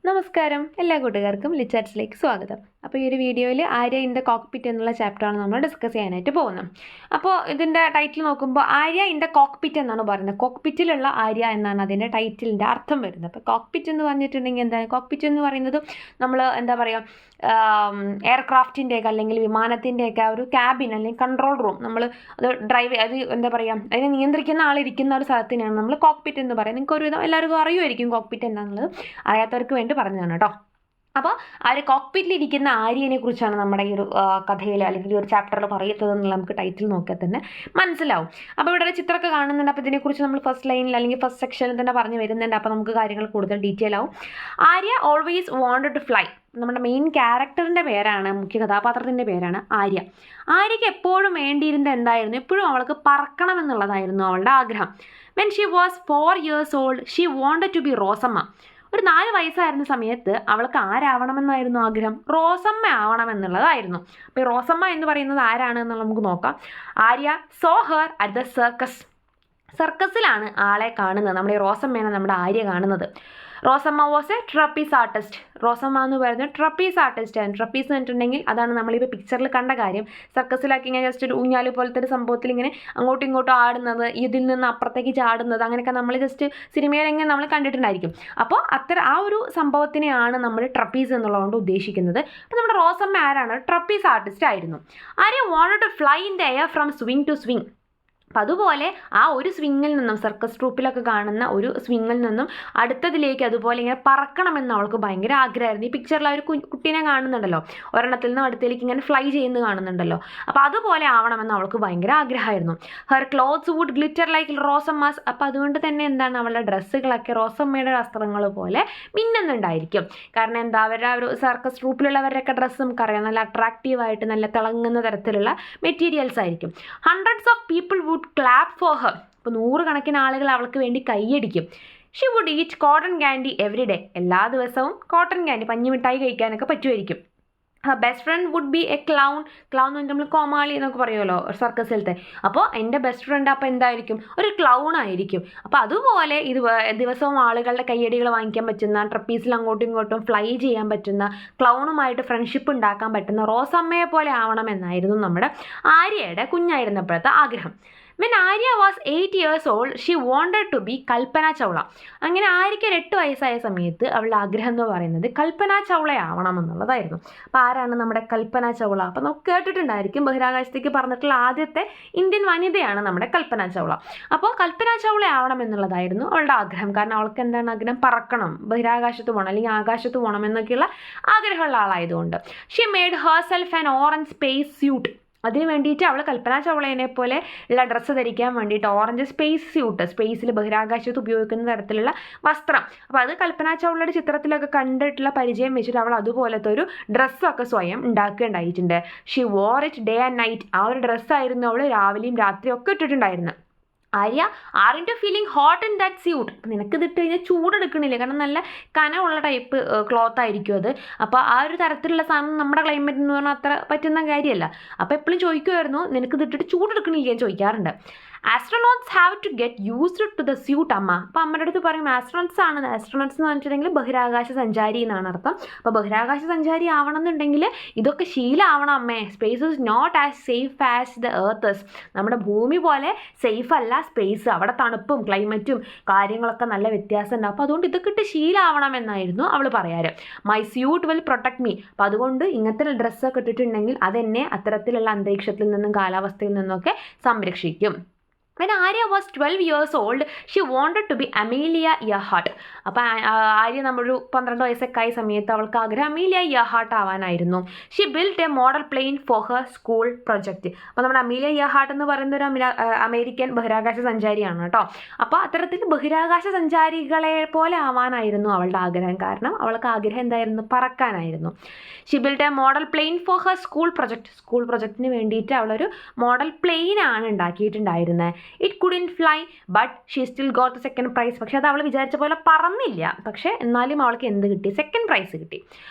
നമസ്കാരം, എല്ലാ കൂട്ടുകാർക്കും ലിച്ചാറ്റ്സിലേക്ക് സ്വാഗതം. അപ്പോൾ ഈ ഒരു വീഡിയോയിൽ ആര്യ ഇൻ ദ കോക്പിറ്റ് എന്നുള്ള ചാപ്റ്ററാണ് നമ്മൾ ഡിസ്കസ് ചെയ്യാനായിട്ട് പോകുന്നത്. അപ്പോൾ ഇതിൻ്റെ ടൈറ്റിൽ നോക്കുമ്പോൾ ആര്യ ഇൻ ദ കോക്പിറ്റ് എന്നാണ് പറയുന്നത്. കോക്പിറ്റിലുള്ള ആര്യ എന്നാണ് അതിൻ്റെ ടൈറ്റിലിൻ്റെ അർത്ഥം വരുന്നത്. അപ്പോൾ കോക്പിറ്റ് എന്ന് പറഞ്ഞിട്ടുണ്ടെങ്കിൽ എന്താണ്? കോക്പിറ്റ് എന്ന് പറയുന്നത് നമ്മൾ എന്താ പറയുക, എയർക്രാഫ്റ്റിൻ്റെയൊക്കെ അല്ലെങ്കിൽ വിമാനത്തിൻ്റെയൊക്കെ ഒരു ക്യാബിൻ അല്ലെങ്കിൽ കൺട്രോൾ റൂം, നമ്മൾ അത് എന്താ പറയുക, അതിനെ നിയന്ത്രിക്കുന്ന ആളിരിക്കുന്ന ഒരു സ്ഥലത്തിനാണ് നമ്മൾ കോക്പിറ്റ് എന്ന് പറയുന്നത്. നിങ്ങൾക്ക് ഒരുവിധം എല്ലാവർക്കും അറിയുമായിരിക്കും കോക്പിറ്റ് എന്താണെന്നുള്ളത്. അറിയാത്തവർക്ക് വേണ്ടി പറഞ്ഞതാണ് കേട്ടോ. അപ്പോൾ ആ ഒരു കോക്പിറ്റിലിരിക്കുന്ന ആര്യനെ കുറിച്ചാണ് നമ്മുടെ ഈ ഒരു കഥയിൽ അല്ലെങ്കിൽ ഈ ഒരു ചാപ്റ്ററിൽ പറയുന്നതെന്നുള്ള നമുക്ക് ടൈറ്റിൽ നോക്കിയാൽ തന്നെ മനസ്സിലാവും. അപ്പോൾ ഇവിടെ ഒരു ചിത്രമൊക്കെ കാണുന്നുണ്ട്. അപ്പോൾ ഇതിനെക്കുറിച്ച് നമ്മൾ ഫസ്റ്റ് ലൈനിൽ അല്ലെങ്കിൽ ഫസ്റ്റ് സെക്ഷനിൽ തന്നെ പറഞ്ഞു വരുന്നുണ്ട്. അപ്പോൾ നമുക്ക് കാര്യങ്ങൾ കൂടുതൽ ഡീറ്റെയിൽ ആവും. Arya always wanted to fly. നമ്മുടെ മെയിൻ ക്യാരക്ടറിൻ്റെ പേരാണ്, മുഖ്യ കഥാപാത്രത്തിൻ്റെ പേരാണ് ആര്യ. ആര്യയ്ക്ക് എപ്പോഴും വേണ്ടിയിരുന്നത് എന്തായിരുന്നു? എപ്പോഴും അവൾക്ക് പറക്കണമെന്നുള്ളതായിരുന്നു അവളുടെ ആഗ്രഹം. When she was 4 years old, she wanted to be Rosamma. ഒരു 4 വയസ്സായിരുന്ന സമയത്ത് അവൾക്ക് ആരാവണമെന്നായിരുന്നു ആഗ്രഹം? റോസമ്മ ആവണമെന്നുള്ളതായിരുന്നു. അപ്പോൾ ഈ റോസമ്മ എന്ന് പറയുന്നത് ആരാണ് എന്നുള്ളത് നമുക്ക് നോക്കാം. Arya saw her at the circus. സർക്കസിലാണ് ആളെ കാണുന്നത്. നമ്മുടെ ഈ റോസമ്മയാണ് നമ്മുടെ ആര്യ കാണുന്നത്. Rosamma was a trapeze artist. Rosamma എന്ന് പറയുന്നത് ട്രപ്പീസ് ആർട്ടിസ്റ്റ് ആണ്. ട്രപ്പീസ് എന്ന് പറഞ്ഞിട്ടുണ്ടെങ്കിൽ അതാണ് നമ്മളിപ്പോൾ പിക്ചറിൽ കണ്ട കാര്യം. സർക്കസിലാക്കി ഇങ്ങനെ ജസ്റ്റ് ഒരു ഊഞ്ഞാല് പോലത്തെ ഒരു സംഭവത്തിൽ ഇങ്ങനെ അങ്ങോട്ടും ഇങ്ങോട്ടും ആടുന്നത്, ഇതിൽ നിന്ന് അപ്പുറത്തേക്ക് ചാടുന്നത്, അങ്ങനെയൊക്കെ നമ്മൾ ജസ്റ്റ് സിനിമയിലെങ്ങനെ നമ്മൾ കണ്ടിട്ടുണ്ടായിരിക്കും. അപ്പോൾ ആ ഒരു സംഭവത്തിനെയാണ് നമ്മൾ ട്രപ്പീസ് എന്നുള്ളതുകൊണ്ട് ഉദ്ദേശിക്കുന്നത്. അപ്പോൾ നമ്മുടെ റോസമ്മ ആരാണ്? ട്രപ്പീസ് ആർട്ടിസ്റ്റ് ആയിരുന്നു. Arya wanted to fly in the air from swing to swing. അപ്പം അതുപോലെ ആ ഒരു സ്വിങ്ങിൽ നിന്നും, സർക്കസ് ട്രൂപ്പിലൊക്കെ കാണുന്ന ഒരു സ്വിങ്ങിൽ നിന്നും അടുത്തതിലേക്ക് അതുപോലെ ഇങ്ങനെ പറക്കണമെന്ന് അവൾക്ക് ഭയങ്കര ആഗ്രഹമായിരുന്നു. ഈ പിക്ചറിൽ ആ ഒരു കുട്ടീനെ കാണുന്നുണ്ടല്ലോ, ഒരെണ്ണത്തിൽ നിന്നും അടുത്തേക്ക് ഇങ്ങനെ ഫ്ലൈ ചെയ്യുന്നത് കാണുന്നുണ്ടല്ലോ. അപ്പോൾ അതുപോലെ ആവണമെന്ന് അവൾക്ക് ഭയങ്കര ആഗ്രഹമായിരുന്നു. Her clothes would glitter like Rosamma's. അപ്പോൾ അതുകൊണ്ട് തന്നെ എന്താണ്, അവളുടെ ഡ്രസ്സുകളൊക്കെ റോസമ്മയുടെ വസ്ത്രങ്ങൾ പോലെ മിന്നുന്നുണ്ടായിരിക്കും. കാരണം എന്താ, അവരുടെ ആ ഒരു സർക്കസ് ട്രൂപ്പിലുള്ളവരുടെയൊക്കെ ഡ്രസ്സ് നമുക്കറിയാം, നല്ല അട്രാക്റ്റീവായിട്ട് നല്ല തിളങ്ങുന്ന തരത്തിലുള്ള മെറ്റീരിയൽസ് ആയിരിക്കും. Hundreds of people would clap for her. ഇപ്പോൾ 100 കണക്കിന് ആളുകൾ അവൾക്ക് വേണ്ടി കൈയടിക്കും. She would eat cotton candy every day. എല്ലാ ദിവസവും കോട്ടൺ ക്യാൻഡി, പഞ്ഞിമിഠായി കഴിക്കാനൊക്കെ പറ്റുമായിരിക്കും. Best friend would be a clown. Clown എന്ന് നമ്മൾ കോമാളി എന്നൊക്കെ പറയുമല്ലോ സർക്കസിലത്തെ. അപ്പോൾ എൻ്റെ ബെസ്റ്റ് ഫ്രണ്ട് അപ്പോൾ എന്തായിരിക്കും? ഒരു ക്ലൗൺ ആയിരിക്കും. അപ്പോൾ അതുപോലെ ഇത് ദിവസവും ആളുകളുടെ കയ്യടികൾ വാങ്ങിക്കാൻ പറ്റുന്ന, ട്രപ്പീസിൽ അങ്ങോട്ടും ഇങ്ങോട്ടും ഫ്ലൈ ചെയ്യാൻ പറ്റുന്ന, ക്ലൗണുമായിട്ട് ഫ്രണ്ട്ഷിപ്പ് ഉണ്ടാക്കാൻ പറ്റുന്ന റോസമ്മയെ പോലെ ആവണമെന്നായിരുന്നു നമ്മുടെ ആര്യയുടെ കുഞ്ഞായിരുന്നപ്പോഴത്തെ ആഗ്രഹം. When Arya was 8 years old, she wanted to be Kalpana Chawla. അങ്ങനെ ആര്യയ്ക്ക് 8 വയസ്സായ സമയത്ത് അവളുടെ ആഗ്രഹം എന്ന് പറയുന്നത് കൽപ്പന ചൗളയാവണം എന്നുള്ളതായിരുന്നു. അപ്പോൾ ആരാണ് നമ്മുടെ കൽപ്പന ചൗള? അപ്പോൾ നമുക്ക് കേട്ടിട്ടുണ്ടായിരിക്കും, ബഹിരാകാശത്തേക്ക് പറഞ്ഞിട്ടുള്ള ആദ്യത്തെ ഇന്ത്യൻ വനിതയാണ് നമ്മുടെ കൽപ്പന ചൗള. അപ്പോൾ കൽപ്പന ചൗളയാവണം എന്നുള്ളതായിരുന്നു അവളുടെ ആഗ്രഹം. കാരണം അവൾക്ക് എന്താണ് ആഗ്രഹം? പറക്കണം, ബഹിരാകാശത്ത് പോകണം അല്ലെങ്കിൽ ആകാശത്ത് പോകണം എന്നൊക്കെയുള്ള ആഗ്രഹമുള്ള ആളായതുകൊണ്ട്. She made herself an orange space suit. അതിന് വേണ്ടിയിട്ട് അവൾ കൽപ്പന ചൗളയെ പോലെ ഉള്ള ഡ്രസ്സ് ധരിക്കാൻ വേണ്ടിയിട്ട് ഓറഞ്ച് സ്പേസ് സ്യൂട്ട്, സ്പേസിൽ ബഹിരാകാശത്ത് ഉപയോഗിക്കുന്ന തരത്തിലുള്ള വസ്ത്രം. അപ്പോൾ അത് കൽപ്പന ചൗളയുടെ ചിത്രത്തിലൊക്കെ കണ്ടിട്ടുള്ള പരിചയം വെച്ചിട്ട് അവൾ അതുപോലത്തെ ഒരു ഡ്രസ്സൊക്കെ സ്വയം ഉണ്ടാക്കുകയുണ്ടായിട്ടുണ്ട്. She wore it day and night. ആ ഒരു ഡ്രസ്സായിരുന്നു അവൾ രാവിലെയും രാത്രിയും ഒക്കെ ഇട്ടിട്ടുണ്ടായിരുന്നത്. ആര്യ ആറിൻ്റെ feeling hot in that suit. നിനക്ക് ഇതിട്ട് കഴിഞ്ഞാൽ ചൂടെടുക്കണില്ല, കാരണം നല്ല കനമുള്ള ടൈപ്പ് ക്ലോത്ത് ആയിരിക്കും അത്. അപ്പോൾ ആ ഒരു തരത്തിലുള്ള സാധനം നമ്മുടെ ക്ലൈമറ്റ് എന്ന് പറഞ്ഞാൽ അത്ര പറ്റുന്ന കാര്യമല്ല. അപ്പോൾ എപ്പോഴും ചോദിക്കുമായിരുന്നു, നിനക്ക് ഇതിട്ടിട്ട് ചൂടെടുക്കണില്ല എന്ന് ചോദിക്കാറുണ്ട്. Astronauts have to get used to the suit Amma. അപ്പോൾ അമ്മയുടെ അടുത്ത് പറയും ആസ്ട്രോനട്സ് ആണ്. ആസ്ട്രോനട്സ് എന്ന് പറഞ്ഞിട്ടുണ്ടെങ്കിൽ ബഹിരാകാശ സഞ്ചാരി എന്നാണ് അർത്ഥം. അപ്പോൾ ബഹിരാകാശ സഞ്ചാരി ആവണമെന്നുണ്ടെങ്കിൽ ഇതൊക്കെ ശീലമാവണം അമ്മേ. Space is not as safe as the earth is. നമ്മുടെ ഭൂമി പോലെ സേഫ് അല്ല സ്പേസ്. അവിടെ തണുപ്പും ക്ലൈമറ്റും കാര്യങ്ങളൊക്കെ നല്ല വ്യത്യാസം ഉണ്ടാവും. അപ്പോൾ അതുകൊണ്ട് ഇതൊക്കെ ഇട്ട് ശീലമാവണം എന്നായിരുന്നു അവൾ പറയാറ്. My suit will protect me. അപ്പോൾ അതുകൊണ്ട് ഇങ്ങനത്തെ ഡ്രസ്സൊക്കെ ഇട്ടിട്ടുണ്ടെങ്കിൽ അതെന്നെ അത്തരത്തിലുള്ള അന്തരീക്ഷത്തിൽ നിന്നും കാലാവസ്ഥയിൽ നിന്നൊക്കെ സംരക്ഷിക്കും. When Arya was 12 years old, she wanted to be Amelia Earhart. അപ്പോൾ ആര്യ നമ്മളൊരു 12 വയസ്സൊക്കെ ആയ സമയത്ത് അവൾക്ക് ആഗ്രഹം അമീലിയ ഇയർഹാർട്ട് ആവാനായിരുന്നു. She built a model plane for her school project. അപ്പോൾ നമ്മുടെ അമീലിയ ഇയർഹാർട്ട് എന്ന് പറയുന്ന ഒരു അമേരിക്കൻ ബഹിരാകാശ സഞ്ചാരിയാണ് കേട്ടോ. അപ്പോൾ അത്തരത്തിൽ ബഹിരാകാശ സഞ്ചാരികളെ പോലെ ആവാനായിരുന്നു അവളുടെ ആഗ്രഹം. കാരണം അവൾക്ക് ആഗ്രഹം എന്തായിരുന്നു? പറക്കാനായിരുന്നു. She built a model plane for her school project. School പ്രൊജക്റ്റിന് വേണ്ടിയിട്ട് അവളൊരു മോഡൽ പ്ലെയിൻ ആണ് ഉണ്ടാക്കിയിട്ടുണ്ടായിരുന്നത്. It couldn't fly but she still got the second prize. പക്ഷേ അത് അവൾ വിചാരിച്ച പോലെ പറന്നില്ല. പക്ഷേ എന്നാലും അവൾക്ക് എന്ത് കിട്ടി? സെക്കൻഡ് പ്രൈസ് കിട്ടി.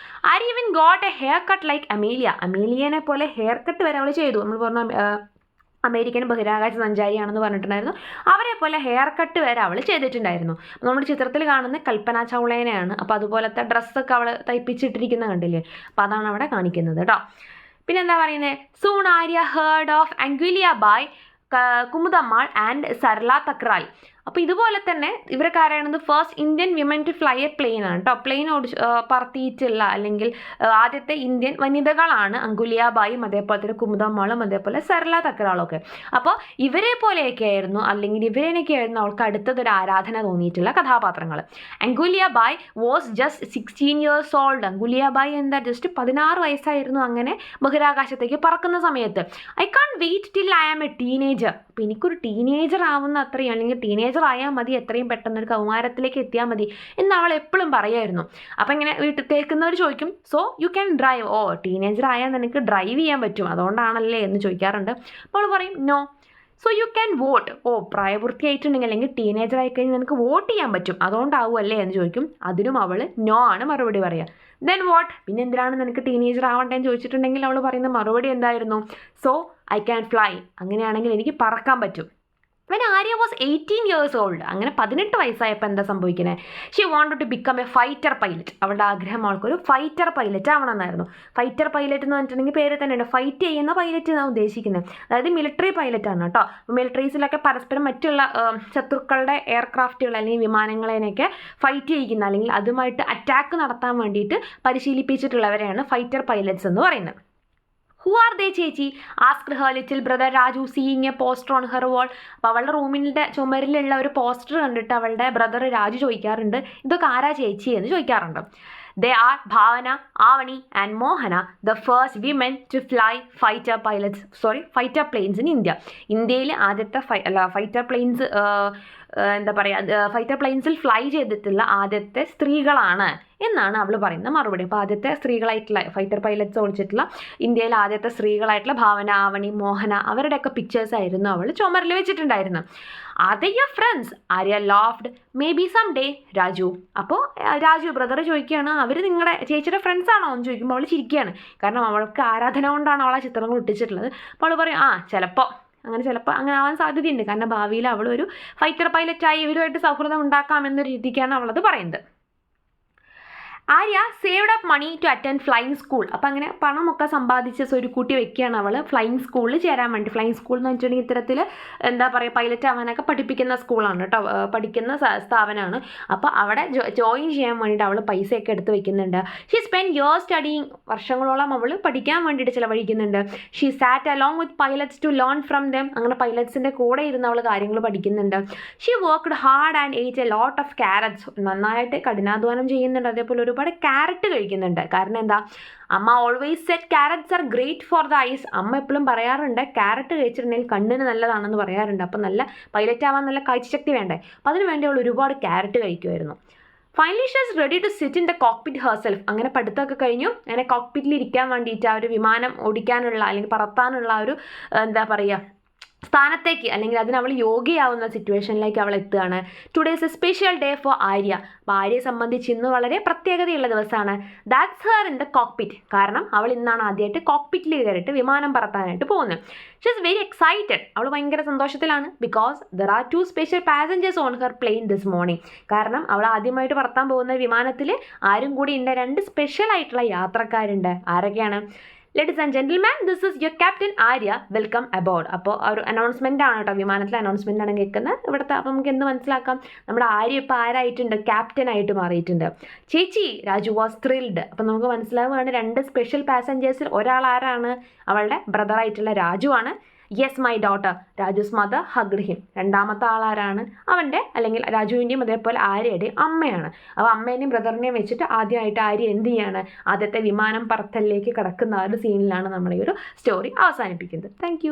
Arya even got a haircut like Amelia. അമീലിയനെ പോലെ ഹെയർ കട്ട് വരെ അവൾ ചെയ്തു. നമ്മൾ പറഞ്ഞ അമേരിക്കൻ ബഹിരാകാശ സഞ്ചാരിയാണെന്ന് പറഞ്ഞിട്ടുണ്ടായിരുന്നു. അവരെ പോലെ ഹെയർ കട്ട് വരെ അവൾ ചെയ്തിട്ടുണ്ടായിരുന്നു. നമ്മുടെ ചിത്രത്തിൽ കാണുന്ന കൽപ്പന ചൗളേനെയാണ്. അപ്പോൾ അതുപോലത്തെ ഡ്രസ്സൊക്കെ അവൾ തയ്പ്പിച്ചിട്ടിരിക്കുന്ന കണ്ടില്ലേ, അപ്പോൾ അതാണ് അവിടെ കാണിക്കുന്നത് കേട്ടോ. പിന്നെ എന്താ പറയുന്നത്, soon Arya heard of Anguliya Bai, Kumudammal and Sarla Thukral. അപ്പോൾ ഇതുപോലെ തന്നെ ഇവരൊക്കെ ആരാണെന്ന്, first Indian women to fly a plane ആണ് കേട്ടോ. പ്ലെയിൻ പറത്തിയിട്ടുള്ള അല്ലെങ്കിൽ ആദ്യത്തെ ഇന്ത്യൻ വനിതകളാണ് അംഗുലിയാബായും അതേപോലെ തന്നെ കുമുദമ്മാളും അതേപോലെ സർല തക്രാളും ഒക്കെ. അപ്പോൾ ഇവരെ പോലെയൊക്കെ ആയിരുന്നു അല്ലെങ്കിൽ ഇവരെയൊക്കെ ആയിരുന്നു അവൾക്ക് അടുത്തതൊരു ആരാധന തോന്നിയിട്ടുള്ള കഥാപാത്രങ്ങൾ. Anguliabai was just 16 years old. Anguliabai എന്താ ജസ്റ്റ് 16 വയസ്സായിരുന്നു അങ്ങനെ ബഹിരാകാശത്തേക്ക് പറക്കുന്ന സമയത്ത്. I can't wait till I am a teenager. അപ്പോൾ എനിക്കൊരു ടീനേജർ ആവുന്ന അത്രയും അല്ലെങ്കിൽ ടീനേജർ ആയാൽ മതി, എത്രയും പെട്ടെന്ന് ഒരു കൗമാരത്തിലേക്ക് എത്തിയാൽ മതി എന്ന് അവൾ എപ്പോഴും പറയുമായിരുന്നു. അപ്പം ഇങ്ങനെ വീട്ടിൽ കേൾക്കുന്നവർ ചോദിക്കും, സോ യു ക്യാൻ ഡ്രൈവ്, ഓ ടീനേജർ ആയാൽ നിനക്ക് ഡ്രൈവ് ചെയ്യാൻ പറ്റും അതുകൊണ്ടാണല്ലേ എന്ന് ചോദിക്കാറുണ്ട്. അപ്പോൾ അവൾ പറയും no. So you can vote, ഓ പ്രായപൂർത്തിയായിട്ടുണ്ടെങ്കിൽ അല്ലെങ്കിൽ ടീനേജർ ആയിക്കഴിഞ്ഞാൽ നിനക്ക് വോട്ട് ചെയ്യാൻ പറ്റും അതുകൊണ്ടാവുമല്ലേ എന്ന് ചോദിക്കും. അതിനും അവൾ നോ ആണ് മറുപടി പറയുക. ദെൻ വാട്ട്, പിന്നെ എന്തിനാണ് നിനക്ക് ടീനേജർ ആവണ്ടേന്ന് ചോദിച്ചിട്ടുണ്ടെങ്കിൽ അവൾ പറയുന്ന മറുപടി എന്തായിരുന്നു, സോ ഐ ക്യാൻ ഫ്ലൈ, അങ്ങനെയാണെങ്കിൽ എനിക്ക് പറക്കാൻ പറ്റും. When Arya was 18 years old, അങ്ങനെ 18 വയസ്സായപ്പോൾ എന്താ സംഭവിക്കുന്നത്, she wanted to become a fighter pilot. അവളുടെ ആഗ്രഹം അവൾക്കൊരു ഫൈറ്റർ പൈലറ്റ് ആവണമെന്നായിരുന്നു. ഫൈറ്റർ പൈലറ്റ് എന്ന് പറഞ്ഞിട്ടുണ്ടെങ്കിൽ പേര് തന്നെയുണ്ട്, ഫൈറ്റ് ചെയ്യുന്ന പൈലറ്റ് എന്നാണ് ഉദ്ദേശിക്കുന്നത്. അതായത് മിലിറ്ററി പൈലറ്റ് ആണ് കേട്ടോ. മിലിറ്ററീസിലൊക്കെ പരസ്പരം മറ്റുള്ള ശത്രുക്കളുടെ എയർക്രാഫ്റ്റുകൾ അല്ലെങ്കിൽ വിമാനങ്ങളെയൊക്കെ ഫൈറ്റ് ചെയ്യിക്കുന്ന അല്ലെങ്കിൽ അതുമായിട്ട് അറ്റാക്ക് നടത്താൻ വേണ്ടിയിട്ട് പരിശീലിപ്പിച്ചിട്ടുള്ളവരെയാണ് ഫൈറ്റർ പൈലറ്റ്സ് എന്ന് പറയുന്നത്. ഹു ആർ ദേ ചേച്ചി, asked her little brother Raju seeing a poster on her wall. അപ്പോൾ അവളുടെ റൂമിൻ്റെ ചുമരിലുള്ള ഒരു പോസ്റ്റർ കണ്ടിട്ട് അവളുടെ ബ്രദർ രാജു ചോദിക്കാറുണ്ട്, ഇതൊക്കെ ആരാ ചേച്ചി എന്ന് ചോദിക്കാറുണ്ട്. They are Bhavana, Avani and Mohana, the first women to fly fighter planes in India. ഇന്ത്യയിൽ ആദ്യത്തെ ഫൈറ്റർ പ്ലെയിൻസ് എന്താ പറയുക, ഫൈറ്റർ പ്ലെയിൻസിൽ ഫ്ലൈ ചെയ്തിട്ടുള്ള ആദ്യത്തെ സ്ത്രീകളാണ് എന്നാണ് അവൾ പറയുന്ന മറുപടി. അപ്പോൾ ആദ്യത്തെ സ്ത്രീകളായിട്ടുള്ള ഫൈറ്റർ പൈലറ്റ്സ് ഓടിച്ചിട്ടുള്ള ഇന്ത്യയിൽ ആദ്യത്തെ സ്ത്രീകളായിട്ടുള്ള ഭാവന, ആവണി, മോഹന അവരുടെയൊക്കെ പിക്ചേഴ്സ് ആയിരുന്നു അവൾ ചുമരിൽ വെച്ചിട്ടുണ്ടായിരുന്നു. Are your friends, Arya laughed, maybe someday Raju. അപ്പോൾ രാജു ബ്രദർ ചോദിക്കുകയാണ്, അവർ നിങ്ങളുടെ ചേച്ചിയുടെ ഫ്രണ്ട്സ് ആണോ എന്ന് ചോദിക്കുമ്പോൾ അവൾ ചിരിക്കുകയാണ്. കാരണം അവൾക്ക് ആരാധന കൊണ്ടാണ് അവൾ ആ ചിത്രങ്ങൾ ഒട്ടിച്ചിട്ടുള്ളത്. അപ്പോൾ അവൾ പറയും, ചിലപ്പോൾ അങ്ങനെ ആവാൻ സാധ്യതയുണ്ട്, കാരണം ഭാവിയിൽ അവൾ ഒരു ഫൈറ്റർ പൈലറ്റായി ഇവരുമായിട്ട് സൗഹൃദം ഉണ്ടാക്കാമെന്ന രീതിക്കാണ് അവളത് പറയുന്നത്. Arya saved up money to attend flying school. അപ്പോൾ അങ്ങനെ പണമൊക്കെ സമ്പാദിച്ച് ഒരു കൂട്ടി വെക്കുകയാണ് അവൾ ഫ്ലൈയിങ് സ്കൂളിൽ ചേരാൻ വേണ്ടി. ഫ്ലൈയിങ് സ്കൂൾ എന്ന് വെച്ചിട്ടുണ്ടെങ്കിൽ ഇത്തരത്തിൽ എന്താ പറയുക, പൈലറ്റ് ആവാനൊക്കെ പഠിപ്പിക്കുന്ന സ്കൂളാണ് കേട്ടോ, പഠിക്കുന്ന സ്ഥാപനമാണ്. അപ്പോൾ അവിടെ ജോയിൻ ചെയ്യാൻ വേണ്ടിയിട്ട് അവൾ പൈസയൊക്കെ എടുത്ത് വെക്കുന്നുണ്ട്. ഷീ സ്പെൻഡ് ഇയേഴ്സ് സ്റ്റഡിങ്, വർഷങ്ങളോളം അവൾ പഠിക്കാൻ വേണ്ടിയിട്ട് ചിലവഴിക്കുന്നുണ്ട്. She sat along with pilots to learn from them, അങ്ങനെ പൈലറ്റ്സിൻ്റെ കൂടെ ഇരുന്ന് അവൾ കാര്യങ്ങൾ പഠിക്കുന്നുണ്ട്. She worked hard and ate a lot of carrots, നന്നായിട്ട് കഠിനാധ്വാനം ചെയ്യുന്നുണ്ട്. അതേപോലെ ഒരുപാട് ക്യാരറ്റ് കഴിക്കുന്നുണ്ട്. കാരണം എന്താ, Amma always said carrots are great for the eyes. അമ്മ എപ്പോഴും പറയാറുണ്ട് ക്യാരറ്റ് കഴിച്ചിട്ടുണ്ടെങ്കിൽ കണ്ണിന് നല്ലതാണെന്ന് പറയാറുണ്ട്. അപ്പം നല്ല പൈലറ്റ് ആവാൻ നല്ല കാഴ്ചശക്തി വേണ്ടേ, അപ്പം അതിന് വേണ്ടി അവൾ ഒരുപാട് ക്യാരറ്റ് കഴിക്കുമായിരുന്നു. Finally she is ready to sit in the cockpit herself. അങ്ങനെ പഠിത്തമൊക്കെ കഴിഞ്ഞു, അങ്ങനെ കോക്പിറ്റിൽ ഇരിക്കാൻ വേണ്ടിയിട്ട് ആ ഒരു വിമാനം ഓടിക്കാനുള്ള അല്ലെങ്കിൽ പറത്താനുള്ള ഒരു എന്താ പറയുക സ്ഥാനത്തേക്ക് അല്ലെങ്കിൽ അതിന് അവൾ യോഗ്യയാവുന്ന സിറ്റുവേഷനിലേക്ക് അവൾ എത്തുകയാണ്. Today is a special day for Arya. അപ്പോൾ ആര്യയെ സംബന്ധിച്ച് ഇന്ന് വളരെ പ്രത്യേകതയുള്ള ദിവസമാണ്. That's her in the cockpit. കാരണം അവൾ ഇന്നാണ് ആദ്യമായിട്ട് കോക്പിറ്റിൽ കയറിയിട്ട് വിമാനം പറത്താനായിട്ട് പോകുന്നത്. She is very excited. അവൾ ഭയങ്കര സന്തോഷത്തിലാണ്. Because there are 2 special passengers on her plane this morning. കാരണം അവൾ ആദ്യമായിട്ട് പറത്താൻ പോകുന്ന വിമാനത്തിൽ ആരും കൂടി ഉണ്ട്, 2 സ്പെഷ്യൽ ആയിട്ടുള്ള യാത്രക്കാരുണ്ട്. ആരൊക്കെയാണ്? Ladies and gentleman, this is your captain Arya, welcome aboard. അപ്പോൾ ഒരു അനൗൺസ്മെൻ്റ് ആണ് കേട്ടോ, വിമാനത്തിലെ അനൗൺസ്മെൻ്റ് ആണ് കേൾക്കുന്നത് ഇവിടുത്തെ. അപ്പോൾ നമുക്ക് എന്ത് മനസ്സിലാക്കാം, നമ്മുടെ ആര്യ ഇപ്പോൾ ആരായിട്ടുണ്ട്, ക്യാപ്റ്റൻ ആയിട്ട് മാറിയിട്ടുണ്ട്. ചേച്ചി, രാജു വാസ് ത്രിൽഡ്. അപ്പോൾ നമുക്ക് മനസ്സിലാവുകയാണ് 2 സ്പെഷ്യൽ പാസഞ്ചേഴ്സിൽ ഒരാൾ ആരാണ്, അവളുടെ ബ്രദറായിട്ടുള്ള രാജു ആണ്. Yes my daughter, Raju's mother hugged him. രണ്ടാമത്തെ ആളാരാണ്, അവൻ്റെ അല്ലെങ്കിൽ രാജുവിൻ്റെയും അതേപോലെ ആര്യയുടെയും അമ്മയാണ്. അപ്പോൾ അമ്മേനെയും ബ്രദറിനെയും വെച്ചിട്ട് ആദ്യമായിട്ട് ആര്യ എന്ത് ചെയ്യാണ്, ആദ്യത്തെ വിമാനം പറത്തലിലേക്ക് കിടക്കുന്ന ആ ഒരു സീനിലാണ് നമ്മുടെ ഈ ഒരു സ്റ്റോറി അവസാനിപ്പിക്കുന്നത്. താങ്ക്